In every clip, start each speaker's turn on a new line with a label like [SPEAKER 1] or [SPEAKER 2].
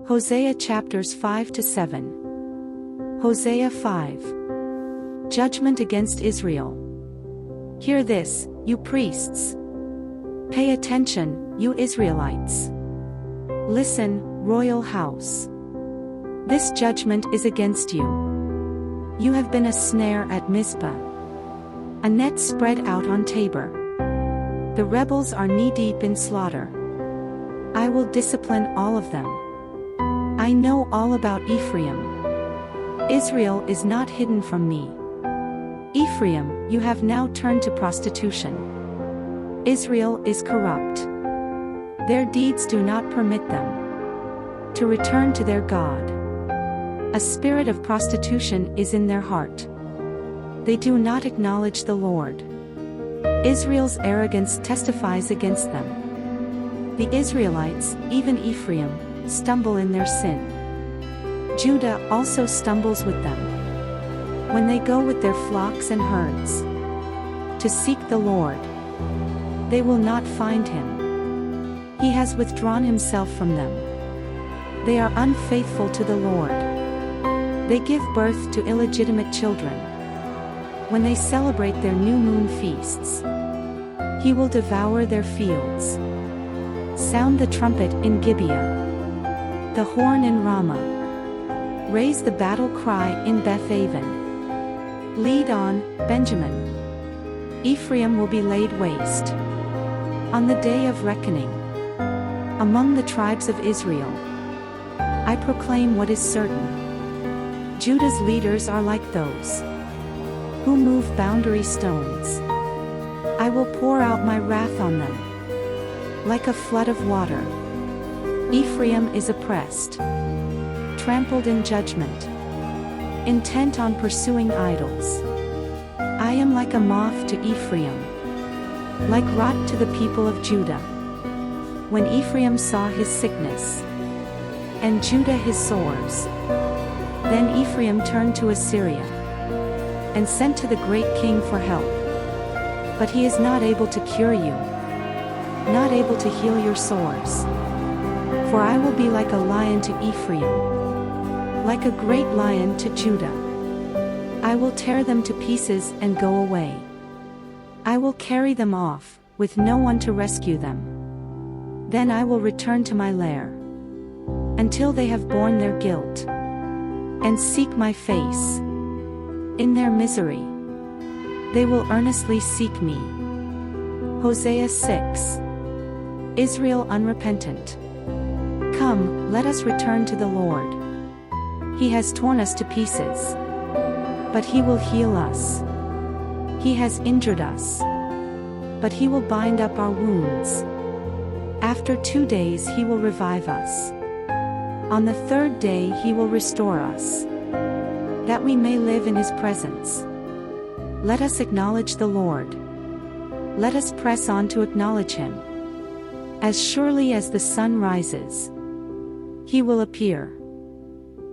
[SPEAKER 1] Hosea chapters 5 to 7. Hosea 5. Judgment against Israel. Hear this, you priests. Pay attention, you Israelites. Listen, royal house. This judgment is against you. You have been a snare at Mizpah, a net spread out on Tabor. The rebels are knee-deep in slaughter. I will discipline all of them. I know all about Ephraim. Israel is not hidden from me. Ephraim, you have now turned to prostitution. Israel is corrupt. Their deeds do not permit them to return to their God. A spirit of prostitution is in their heart. They do not acknowledge the Lord. Israel's arrogance testifies against them. The Israelites, even Ephraim, stumble in their sin. Judah also stumbles with them. When they go with their flocks and herds to seek the Lord, they will not find him. He has withdrawn himself from them. They are unfaithful to the Lord. They give birth to illegitimate children. When they celebrate their new moon feasts, he will devour their fields. Sound the trumpet in Gibeah, the horn in Ramah. Raise the battle cry in Beth-aven. Lead on, Benjamin. Ephraim will be laid waste on the day of reckoning. Among the tribes of Israel, I proclaim what is certain. Judah's leaders are like those who move boundary stones. I will pour out my wrath on them like a flood of water. Ephraim is oppressed, trampled in judgment, intent on pursuing idols. I am like a moth to Ephraim, like rot to the people of Judah. When Ephraim saw his sickness, and Judah his sores, then Ephraim turned to Assyria, and sent to the great king for help. But he is not able to cure you, not able to heal your sores. For I will be like a lion to Ephraim, like a great lion to Judah. I will tear them to pieces and go away. I will carry them off, with no one to rescue them. Then I will return to my lair, until they have borne their guilt, and seek my face. In their misery, they will earnestly seek me. Hosea 6. Israel unrepentant. Come, let us return to the Lord. He has torn us to pieces, but he will heal us. He has injured us, but he will bind up our wounds. After 2 days he will revive us. On the third day he will restore us, that we may live in his presence. Let us acknowledge the Lord. Let us press on to acknowledge him. As surely as the sun rises, he will appear.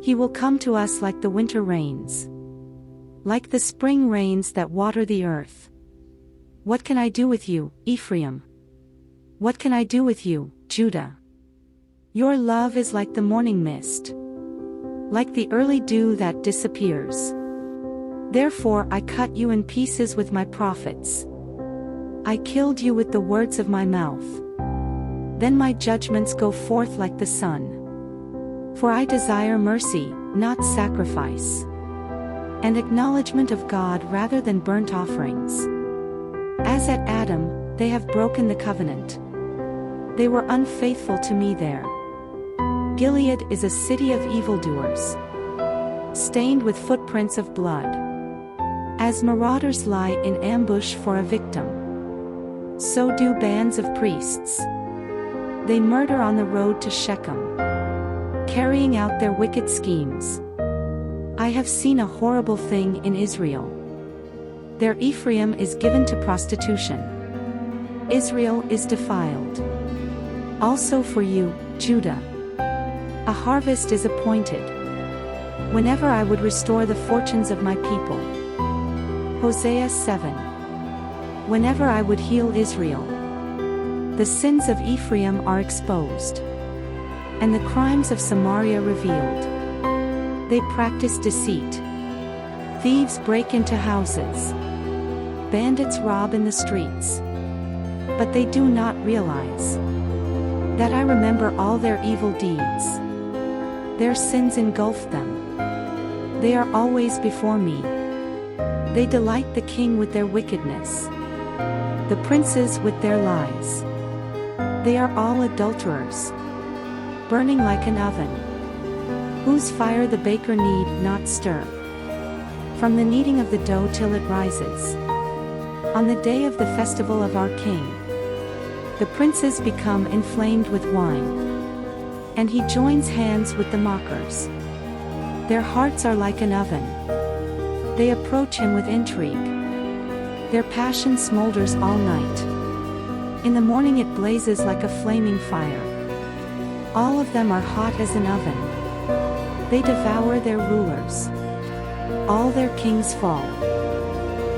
[SPEAKER 1] He will come to us like the winter rains, like the spring rains that water the earth. What can I do with you, Ephraim? What can I do with you, Judah? Your love is like the morning mist, like the early dew that disappears. Therefore I cut you in pieces with my prophets. I killed you with the words of my mouth. Then my judgments go forth like the sun. For I desire mercy, not sacrifice, and acknowledgement of God rather than burnt offerings. As at Adam, they have broken the covenant. They were unfaithful to me there. Gilead is a city of evildoers, stained with footprints of blood. As marauders lie in ambush for a victim, so do bands of priests. They murder on the road to Shechem, carrying out their wicked schemes. I have seen a horrible thing in Israel. Their Ephraim is given to prostitution. Israel is defiled. Also for you, Judah, a harvest is appointed, whenever I would restore the fortunes of my people. Hosea 7. Whenever I would heal Israel, the sins of Ephraim are exposed. and the crimes of Samaria revealed. They practice deceit. Thieves break into houses. Bandits rob in the streets. But they do not realize that I remember all their evil deeds. Their sins engulf them. They are always before me. They delight the king with their wickedness, the princes with their lies. They are all adulterers, burning like an oven, whose fire the baker need not stir. From the kneading of the dough till it rises, on the day of the festival of our king, the princes become inflamed with wine, and he joins hands with the mockers. Their hearts are like an oven. They approach him with intrigue. Their passion smolders all night. In the morning it blazes like a flaming fire. All of them are hot as an oven. They devour their rulers. All their kings fall,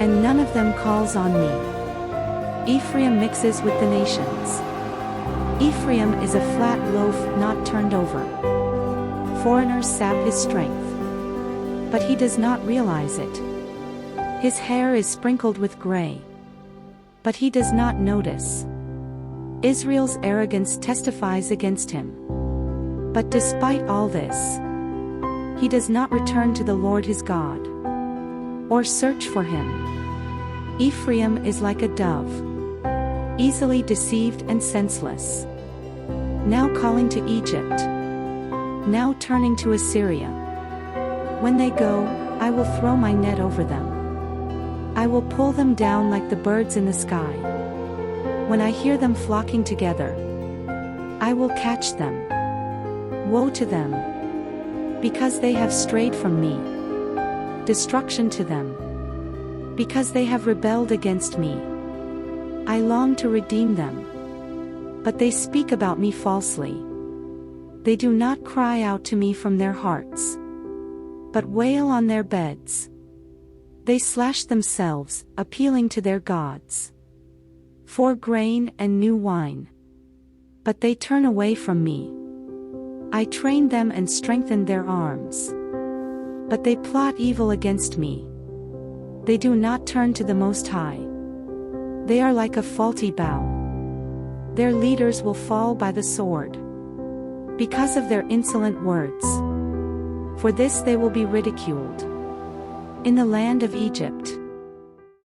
[SPEAKER 1] and none of them calls on me. Ephraim mixes with the nations. Ephraim is a flat loaf not turned over. Foreigners sap his strength, but he does not realize it. His hair is sprinkled with gray, but he does not notice. Israel's arrogance testifies against him. But despite all this, he does not return to the Lord his God, or search for him. Ephraim is like a dove, easily deceived and senseless. Now calling to Egypt, now turning to Assyria. When they go, I will throw my net over them. I will pull them down like the birds in the sky. When I hear them flocking together, I will catch them. Woe to them, because they have strayed from me. Destruction to them, because they have rebelled against me. I long to redeem them, but they speak about me falsely. They do not cry out to me from their hearts, but wail on their beds. They slash themselves, appealing to their gods for grain and new wine. But they turn away from me. I trained them and strengthened their arms, but they plot evil against me. They do not turn to the Most High. They are like a faulty bow. Their leaders will fall by the sword, because of their insolent words. For this they will be ridiculed in the land of Egypt.